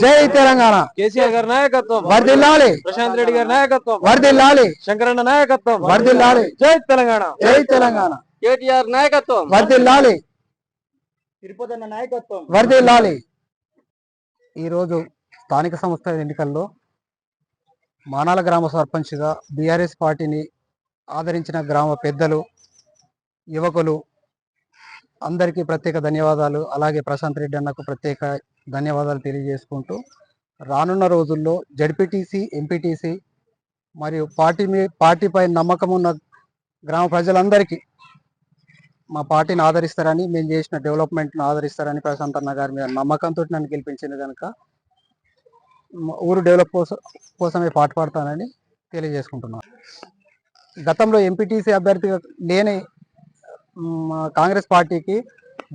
జై తెలంగాణ. కేసీఆర్ గారి నాయకత్వం వర్ధిల్లాలి. ప్రశాంత్ రెడ్డి గారి నాయకత్వం వర్ధిల్లాలి. శంకరన్న నాయకత్వం వర్ధిల్లాలి. జై తెలంగాణ. జై తెలంగాణ. కేటీఆర్ నాయకత్వం వర్ధిల్లాలి. తిరుపతి నాయకత్వం వర్ధిల్లాలి. ఈరోజు స్థానిక సంస్థల ఎన్నికల్లో మానాల గ్రామ సర్పంచ్గా బీఆర్ఎస్ పార్టీని ఆదరించిన గ్రామ పెద్దలు, యువకులు అందరికీ ప్రత్యేక ధన్యవాదాలు. అలాగే ప్రశాంత్ రెడ్డి అన్నకు ప్రత్యేక ధన్యవాదాలు తెలియజేసుకుంటూ, రానున్న రోజుల్లో జడ్పీటీసీ, ఎంపీటీసీ మరియు పార్టీపై నమ్మకం ఉన్న గ్రామ ప్రజలందరికీ మా పార్టీని ఆదరిస్తారని, మేము చేసిన డెవలప్మెంట్ను ఆదరిస్తారని ప్రశాంత్ అన్న గారి మీద నమ్మకంతో నన్ను గెలిపించింది కనుక ఊరు డెవలప్ కోసమే పాటుపడతానని తెలియజేసుకుంటున్నాను. గతంలో ఎంపీటీసీ అభ్యర్థిగా లేని కాంగ్రెస్ పార్టీకి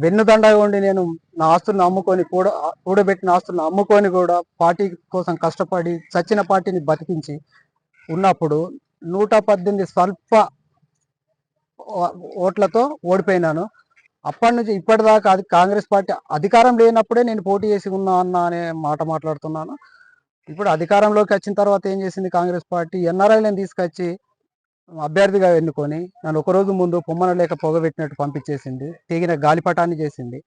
వెన్నుదండగా ఉండి నేను నా ఆస్తులను అమ్ముకొని కూడబెట్టిన ఆస్తులను అమ్ముకొని కూడా పార్టీ కోసం కష్టపడి చచ్చిన పార్టీని బతికించి ఉన్నప్పుడు 118 స్వల్ప ఓట్లతో ఓడిపోయినాను. అప్పటి నుంచి ఇప్పటిదాకా అది కాంగ్రెస్ పార్టీ అధికారం లేనప్పుడే నేను పోటీ చేసి ఉన్నా అనే మాట మాట్లాడుతున్నాను. ఇప్పుడు అధికారంలోకి వచ్చిన తర్వాత ఏం చేసింది కాంగ్రెస్ పార్టీ? ఎన్ఆర్ఐలను తీసుకొచ్చి అభ్యర్థిగా ఎన్నుకొని నన్ను ఒకరోజు ముందు పొమ్మన లేక పొగబెట్టినట్టు పంపించేసింది. తెగిన గాలిపటాన్ని చేసింది.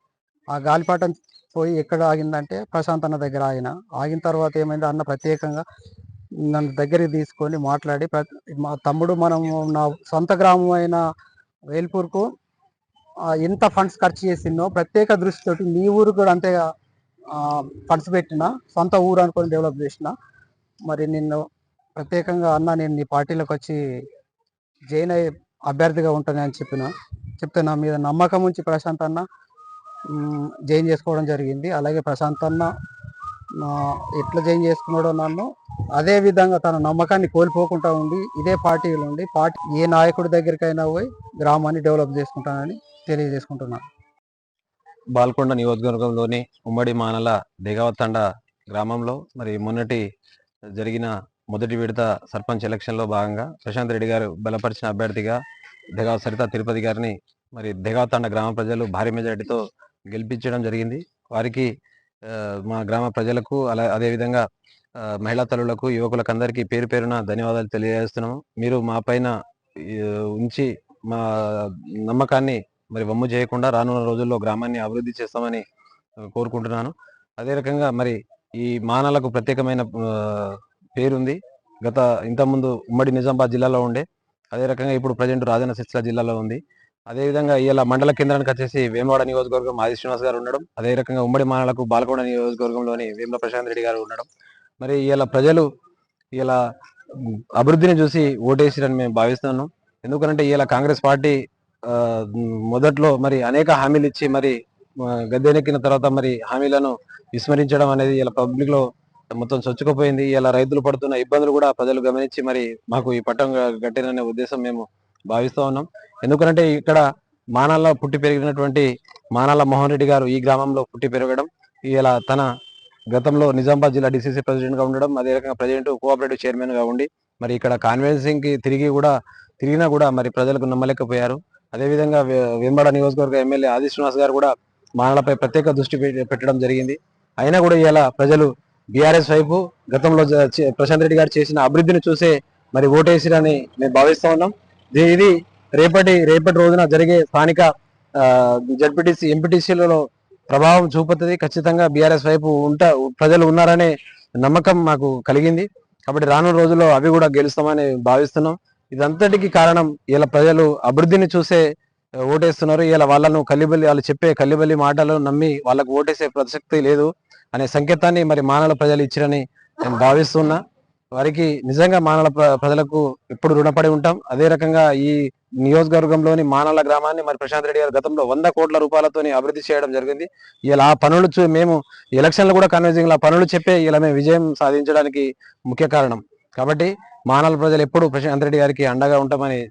ఆ గాలిపటం పోయి ఎక్కడ ఆగిందంటే ప్రశాంత్ అన్న దగ్గర ఆగిన తర్వాత ఏమైంది, అన్న ప్రత్యేకంగా నన్ను దగ్గరికి తీసుకొని మాట్లాడి, మా తమ్ముడు మనం నా సొంత గ్రామం అయిన వేల్పూర్కు ఎంత ఫండ్స్ ఖర్చు చేసిందో ప్రత్యేక దృష్టితోటి నీ ఊరు కూడా అంతేగా ఫండ్స్ పెట్టిన, సొంత ఊరు అనుకొని డెవలప్ చేసిన. మరి నిన్ను ప్రత్యేకంగా అన్న నేను నీ పార్టీలోకి వచ్చి జైన్ అయ్యి అభ్యర్థిగా ఉంటానని చెప్తే నా మీద నమ్మకం ఉంచి ప్రశాంత్ అన్న జైన్ చేసుకోవడం జరిగింది. అలాగే ప్రశాంత్ అన్న ఎట్లా జైన్ చేసుకున్నాడో నన్ను అదే విధంగా తన నమ్మకాన్ని కోల్పోకుండా ఉండి ఇదే పార్టీలో ఉండి ఏ నాయకుడి దగ్గరికైనా పోయి గ్రామాన్ని డెవలప్ చేసుకుంటానని తెలియజేసుకుంటున్నాను. బాల్కొండ నియోజకవర్గంలోని ఉమ్మడి మానల దేగావతండ గ్రామంలో మరి మొన్నటి జరిగిన మొదటి విడత సర్పంచ్ ఎలక్షన్లో భాగంగా ప్రశాంత్ రెడ్డి గారు బలపరిచిన అభ్యర్థిగా దేగావ సరిత తిరుపతి గారిని మరి దేగావతండ గ్రామ ప్రజలు భారీ మెజారిటీతో గెలిపించడం జరిగింది. వారికి మా గ్రామ ప్రజలకు అదేవిధంగా మహిళా తల్లులకు, యువకులకు అందరికీ పేరు పేరున ధన్యవాదాలు తెలియజేస్తున్నాము. మీరు మా పైన ఉంచి మా నమ్మకాన్ని మరి వమ్ము చేయకుండా రానున్న రోజుల్లో గ్రామాన్ని అభివృద్ధి చేస్తామని కోరుకుంటున్నాను. అదే రకంగా మరి ఈ మానాలకు ప్రత్యేకమైన పేరుంది. ఇంతకుముందు ఉమ్మడి నిజామాబాద్ జిల్లాలో ఉండే, అదే రకంగా ఇప్పుడు ప్రజెంట్ రాజన్న సిరిసిల్ల జిల్లాలో ఉంది. అదేవిధంగా ఇలా మండల కేంద్రానికి వచ్చేసి వేమవాడ నియోజకవర్గం ఆది శ్రీనివాస్ గారు ఉండడం, అదే రకంగా ఉమ్మడి మానాలకు బాల్కొండ నియోజకవర్గంలోని వేముల ప్రశాంత్ రెడ్డి గారు ఉండడం, మరి ఇలా ప్రజలు ఇలా అభివృద్ధిని చూసి ఓటేసిరని మేము భావిస్తున్నాం. ఎందుకంటే ఇలా కాంగ్రెస్ పార్టీ మొదట్లో మరి అనేక హామీలు ఇచ్చి మరి గద్దెనెక్కిన తర్వాత మరి హామీలను విస్మరించడం అనేది ఇలా పబ్లిక్ లో మొత్తం చొచ్చుకుపోయింది. ఇలా రైతులు పడుతున్న ఇబ్బందులు కూడా ప్రజలు గమనించి మరి మాకు ఈ పట్టం గట్టిననే ఉద్దేశం మేము భావిస్తూ ఉన్నాం. ఎందుకంటే ఇక్కడ మానాల్లో పుట్టి పెరిగినటువంటి మానాల మోహన్ రెడ్డి గారు ఈ గ్రామంలో పుట్టి పెరగడం, ఇలా తన గతంలో నిజామాబాద్ జిల్లా డిసిసి ప్రెసిడెంట్ గా ఉండడం, అదే రకంగా ప్రెసిడెంట్ కోఆపరేటివ్ చైర్మన్ గా ఉండి మరి ఇక్కడ కాన్వెన్సింగ్ కి తిరిగినా కూడా మరి ప్రజలకు నమ్మలేకపోయారు. అదేవిధంగా వేంబాడ నియోజకవర్గ ఎమ్మెల్యే ఆది శ్రీనివాస్ గారు కూడా మానాలపై ప్రత్యేక దృష్టి పెట్టడం జరిగింది. అయినా కూడా ఇలా ప్రజలు బీఆర్ఎస్ వైపు గతంలో ప్రశాంత్ రెడ్డి గారు చేసిన అభివృద్ధిని చూసే మరి ఓటేసిరని మేము భావిస్తూ ఉన్నాం. ఇది రేపటి రోజున జరిగే స్థానిక జడ్పీటీసీ, ఎంపీటీసీలలో ప్రభావం చూపుతుంది. ఖచ్చితంగా బీఆర్ఎస్ వైపు ప్రజలు ఉన్నారనే నమ్మకం మాకు కలిగింది. కాబట్టి రానున్న రోజుల్లో అవి కూడా గెలుస్తామని భావిస్తున్నాం. ఇదంతటికి కారణం ఇలా ప్రజలు అభివృద్ధిని చూసే ఓటేస్తున్నారు. ఇలా వాళ్ళు చెప్పే కల్లిబల్లి మాటలు నమ్మి వాళ్ళకు ఓటేసే ప్రసక్తి లేదు అనే సంకేతాన్ని మరి మానల ప్రజలు ఇచ్చిరని నేను భావిస్తున్నా. వారికి నిజంగా మానల ప్రజలకు ఎప్పుడు రుణపడి ఉంటాం. అదే రకంగా ఈ నియోజకవర్గంలోని మానల గ్రామాన్ని మరి ప్రశాంత్ రెడ్డి గారు గతంలో 100 కోట్ల రూపాయలతోని అభివృద్ధి చేయడం జరిగింది. ఇలా ఆ పనులు మేము ఎలక్షన్లు కూడా కన్విన్సింగ్ పనులు చెప్పే ఇలా మేము విజయం సాధించడానికి ముఖ్య కారణం. కాబట్టి మానల ప్రజలు ఎప్పుడు ప్రశాంత్ రెడ్డి గారికి అండగా ఉంటామని